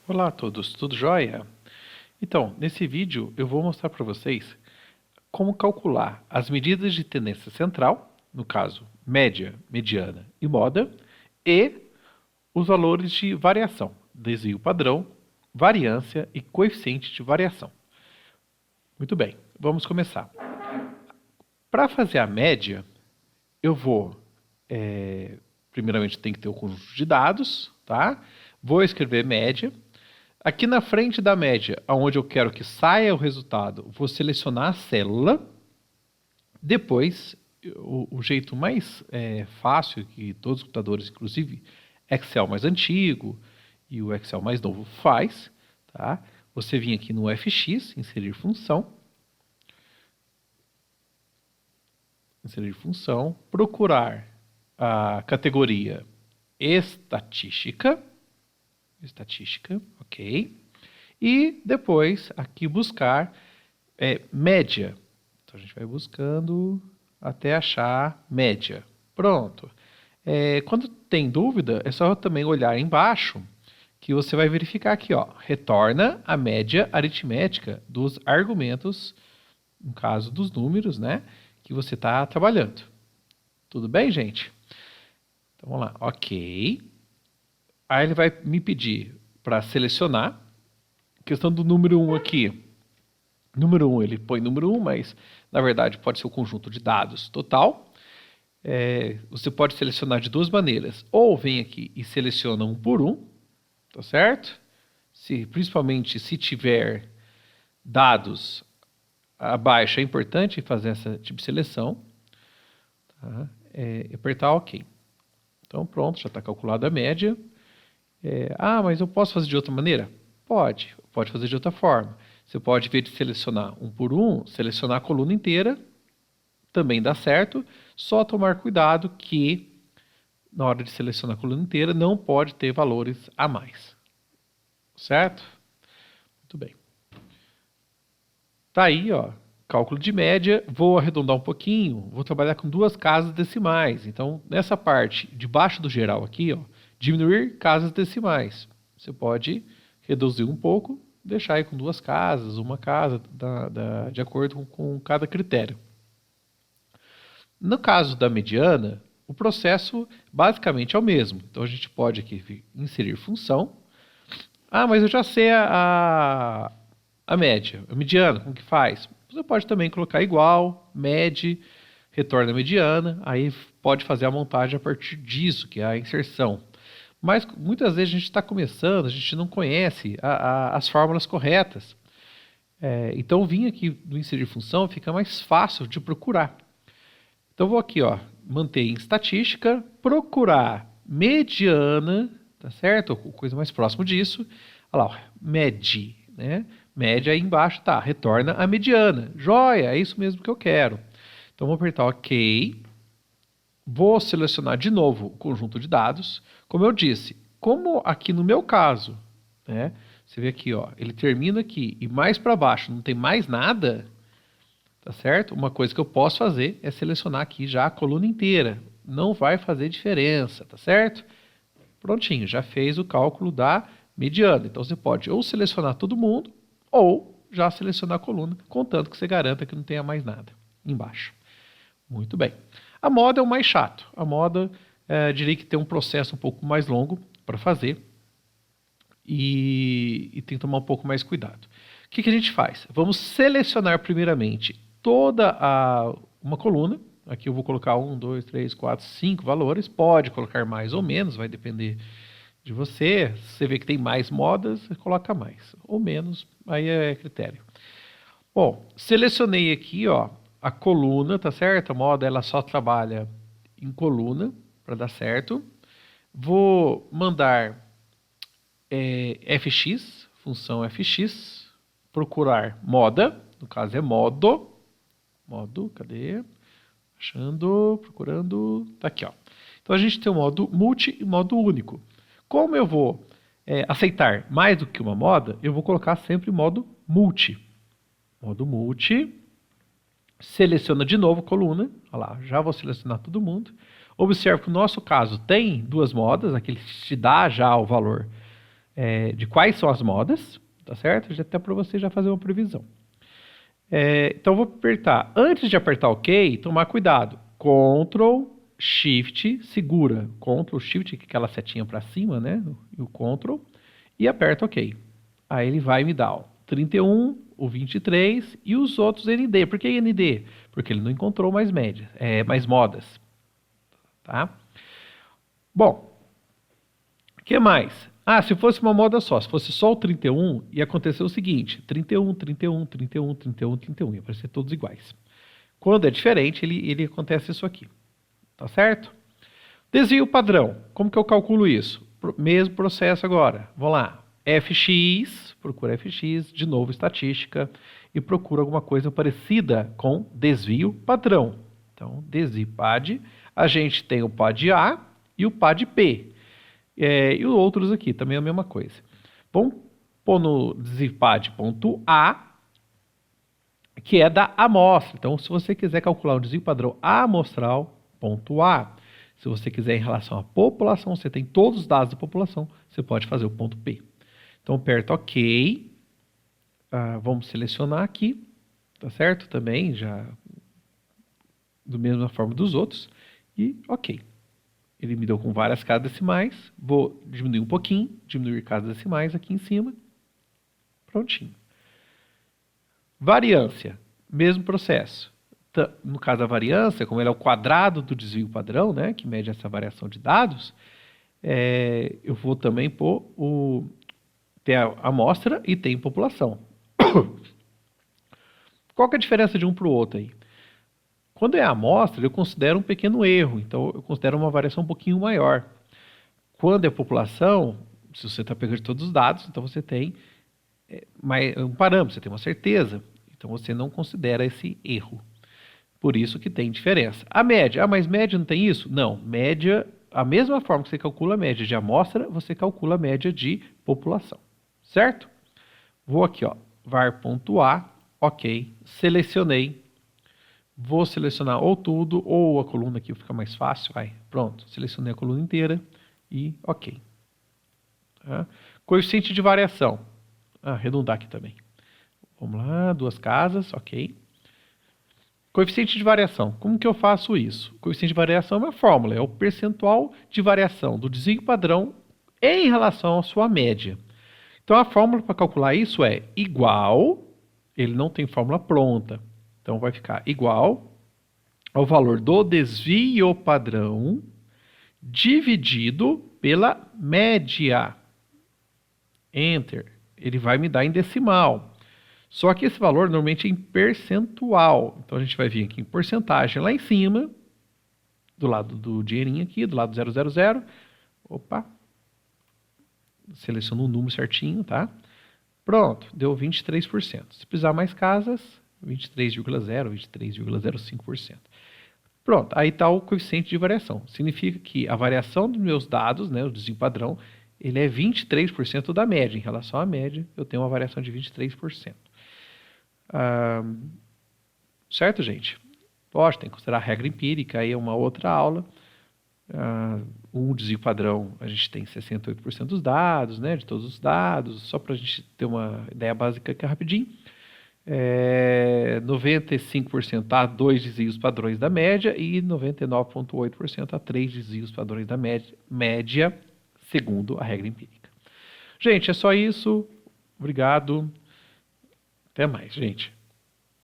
Olá a todos, tudo jóia? Então, nesse vídeo eu vou mostrar para vocês como calcular as medidas de tendência central, no caso média, mediana e moda, e os valores de variação, desvio padrão, variância e coeficiente de variação. Muito bem, vamos começar. Para fazer a média, eu vou, primeiramente tem que ter o conjunto de dados, tá? Vou escrever média. Aqui na frente da média, onde eu quero que saia o resultado, vou selecionar a célula. Depois, o jeito mais fácil que todos os computadores, inclusive Excel mais antigo e o Excel mais novo faz, tá? Você vem aqui no FX, inserir função, procurar a categoria estatística, ok? E depois aqui buscar média. Então a gente vai buscando até achar média. Pronto. Quando tem dúvida, é só também olhar embaixo que você vai verificar aqui, ó, retorna a média aritmética dos argumentos, no caso dos números, né, que você está trabalhando. Tudo bem, gente? Então vamos lá, ok. Aí ele vai me pedir para selecionar. Questão do número 1 aqui. Número 1, ele põe número 1, mas na verdade pode ser o conjunto de dados total. Você pode selecionar de duas maneiras. Ou vem aqui e seleciona um por um, tá certo? Principalmente se tiver dados abaixo, é importante fazer essa tipo de seleção. Tá? Apertar OK. Então pronto, já está calculada a média. Mas eu posso fazer de outra maneira? Pode fazer de outra forma. Você pode, em vez de selecionar um por um, selecionar a coluna inteira, também dá certo, só tomar cuidado que na hora de selecionar a coluna inteira não pode ter valores a mais. Certo? Muito bem. Tá aí, ó, cálculo de média, vou arredondar um pouquinho, vou trabalhar com duas casas decimais. Então, nessa parte, debaixo do geral aqui, ó, diminuir casas decimais. Você pode reduzir um pouco, deixar aí com duas casas, uma casa, de acordo com cada critério. No caso da mediana, o processo basicamente é o mesmo. Então a gente pode aqui inserir função. Mas eu já sei a média, a mediana, como que faz? Você pode também colocar igual, mede, retorna a mediana, aí pode fazer a montagem a partir disso, que é a inserção. Mas muitas vezes a gente está começando, a gente não conhece as fórmulas corretas. Então vir aqui no inserir função fica mais fácil de procurar. Então vou aqui, ó, manter em estatística, procurar mediana, tá certo? Coisa mais próxima disso. Olha lá, ó, mede, né? Média aí embaixo, tá, retorna a mediana. Joia, é isso mesmo que eu quero. Então vou apertar OK. Vou selecionar de novo o conjunto de dados. Como eu disse, como aqui no meu caso, né? Você vê aqui, ó, ele termina aqui e mais para baixo não tem mais nada, tá certo? Uma coisa que eu posso fazer é selecionar aqui já a coluna inteira. Não vai fazer diferença, tá certo? Prontinho, já fez o cálculo da mediana. Então você pode ou selecionar todo mundo ou já selecionar a coluna, contanto que você garanta que não tenha mais nada embaixo. Muito bem. A moda é o mais chato. A moda, diria que tem um processo um pouco mais longo para fazer e tem que tomar um pouco mais cuidado. O que a gente faz? Vamos selecionar primeiramente toda uma coluna. Aqui eu vou colocar 1, 2, 3, 4, 5 valores. Pode colocar mais ou menos, vai depender de você. Se você vê que tem mais modas, você coloca mais. Ou menos, aí é critério. Bom, selecionei aqui, ó, a coluna, tá certo? A moda ela só trabalha em coluna para dar certo. Vou mandar fx, função fx, procurar moda, no caso é modo, cadê? Achando, procurando, tá aqui, ó. Então a gente tem o modo multi e modo único. Como eu vou aceitar mais do que uma moda, eu vou colocar sempre modo multi. Modo multi, seleciona de novo a coluna, olha lá, já vou selecionar todo mundo. Observe que no nosso caso tem duas modas, aquele que te dá já o valor de quais são as modas, tá certo? Já até para você já fazer uma previsão. Então, vou apertar. Antes de apertar OK, tomar cuidado. Ctrl, Shift, segura. Ctrl, Shift, que é aquela setinha para cima, né? E o Ctrl, e aperta OK. Aí ele vai me dar o 31, o 23 e os outros ND. Por que ND? Porque ele não encontrou mais médias, mais modas. Tá? Bom, o que mais? Se fosse uma moda só, se fosse só o 31, ia acontecer o seguinte: 31, 31, 31, 31, 31, ia aparecer todos iguais. Quando é diferente, ele acontece isso aqui. Tá certo? Desvio padrão. Como que eu calculo isso? Mesmo processo agora. Vou lá. FX, procura FX, de novo estatística, e procura alguma coisa parecida com desvio padrão. Então, desvio PAD, a gente tem o PAD A e o PAD P. E os outros aqui, também é a mesma coisa. Vamos pôr no desviopad.A, que é da amostra. Então, se você quiser calcular o desvio padrão amostral, ponto A. Se você quiser em relação à população, você tem todos os dados da população, você pode fazer o ponto P. Então, aperta OK. Vamos selecionar aqui, tá certo? Também, já da mesma forma dos outros. E OK. Ele me deu com várias casas decimais. Vou diminuir um pouquinho, diminuir casas decimais aqui em cima. Prontinho. Variância, mesmo processo. No caso da variância, como ele é o quadrado do desvio padrão, né, que mede essa variação de dados, eu vou também pôr tem a amostra e tem população. Qual que é a diferença de um para o outro aí? Quando é a amostra, eu considero um pequeno erro, então eu considero uma variação um pouquinho maior. Quando é população, se você está pegando todos os dados, então você tem um parâmetro, você tem uma certeza, então você não considera esse erro. Por isso que tem diferença. A média, mas média não tem isso? Não, média, a mesma forma que você calcula a média de amostra, você calcula a média de população, certo? Vou aqui, ó, var.a, OK, selecionei. Vou selecionar ou tudo, ou a coluna aqui fica mais fácil. Pronto, selecionei a coluna inteira e OK. Tá? Coeficiente de variação. Arredondar aqui também. Vamos lá, 2 casas, OK. Coeficiente de variação. Como que eu faço isso? O coeficiente de variação é uma fórmula, é o percentual de variação do desvio padrão em relação à sua média. Então, a fórmula para calcular isso é igual, ele não tem fórmula pronta, então vai ficar igual ao valor do desvio padrão dividido pela média. Enter. Ele vai me dar em decimal. Só que esse valor normalmente é em percentual. Então, a gente vai vir aqui em porcentagem lá em cima, do lado do dinheirinho aqui, do lado do 000. Opa. Seleciono o número certinho, tá? Pronto, deu 23%. Se precisar mais casas, 23,0, 23,05%. Pronto, aí está o coeficiente de variação. Significa que a variação dos meus dados, né, o desvio padrão, ele é 23% da média. Em relação à média, eu tenho uma variação de 23%. Certo, gente? Lógico, tem que considerar a regra empírica, aí é uma outra aula. Um desvio padrão, a gente tem 68% dos dados, né, de todos os dados, só para a gente ter uma ideia básica aqui rapidinho. 95% a 2 desvios padrões da média e 99,8% a 3 desvios padrões da média, segundo a regra empírica. Gente, é só isso. Obrigado. Até mais, gente.